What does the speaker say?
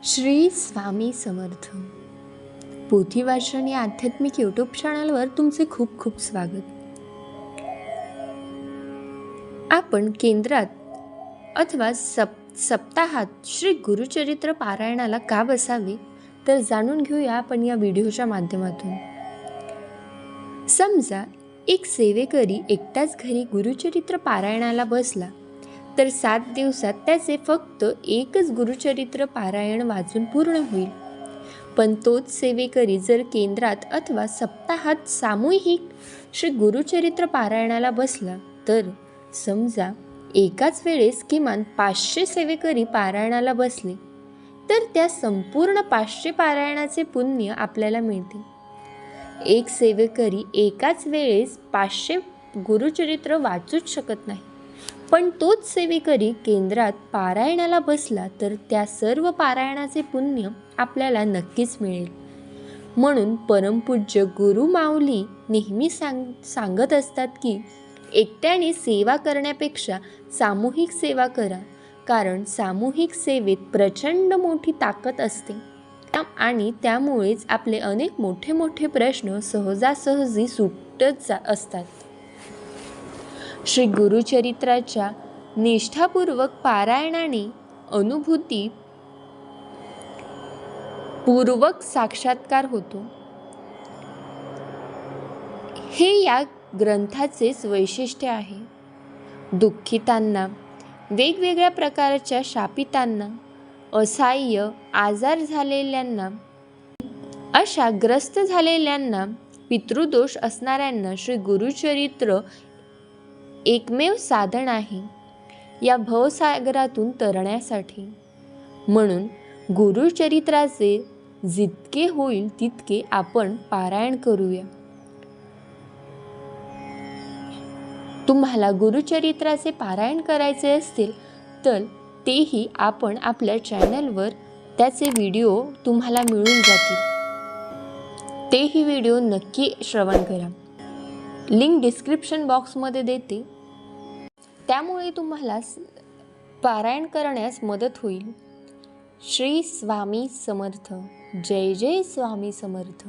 श्री स्वामी समर्थ. पोथी वाचन या आध्यात्मिक यूट्यूब चॅनलवर तुमचे खूप खूप स्वागत. आपण केंद्रात अथवा सप्ताहात श्री गुरुचरित्र पारायणाला का बसावे तर जाणून घेऊया आपण या व्हिडिओच्या माध्यमातून. समजा एक सेवेकरी एकटाच घरी गुरुचरित्र पारायणाला बसला तर 7 दिवसात त्याचे फक्त एकच गुरुचरित्र पारायण वाचून पूर्ण होईल. पण तोच सेवेकरी जर केंद्रात अथवा सप्ताहात सामूहिक श्री गुरुचरित्र पारायणाला बसला तर समजा एकाच वेळेस किमान 500 सेवेकरी पारायणाला बसले तर त्या संपूर्ण 500 पारायणाचे पुण्य आपल्याला मिळते. एक सेवेकरी एकाच वेळेस 500 गुरुचरित्र वाचूच शकत नाही, पण तोच सेवेकरी केंद्रात पारायणाला बसला तर त्या सर्व पारायणाचे पुण्य आपल्याला नक्कीच मिळेल. म्हणून परमपूज्य गुरु माऊली नेहमी सांगत असतात की एकट्याने सेवा करण्यापेक्षा सामूहिक सेवा करा, कारण सामूहिक सेवेत प्रचंड मोठी ताकद असते आणि त्यामुळेच आपले अनेक मोठे मोठे प्रश्न सहजासहजी सुटत असतात. श्री गुरुचरित्राच्या निष्ठापूर्वक पारायणाने अनुभूती पूर्वक साक्षात्कार होतो. हे या ग्रंथाचेच वैशिष्ट्य आहे. दुःखितांना, वेगवेगळ्या प्रकारच्या शापितांना, असहाय्य आजार झालेल्यांना, अशा ग्रस्त झालेल्यांना, पितृदोष असणाऱ्यांना श्री गुरुचरित्र एकमेव साधन आहे या भवसागरातून तरण्यासाठी. म्हणून गुरुचरित्राचे जितके होईल तितके आपण पारायण करूया. तुम्हाला गुरुचरित्राचे पारायण करायचे असतील तर तेही आपण आपल्या चॅनलवर त्याचे व्हिडिओ तुम्हाला मिळून जातील. तेही व्हिडिओ नक्की श्रवण करा. लिंक डिस्क्रिप्शन बॉक्समध्ये देते, त्यामुळे तुम्हाला पारायण करण्यास मदत होईल. श्री स्वामी समर्थ. जय जय स्वामी समर्थ.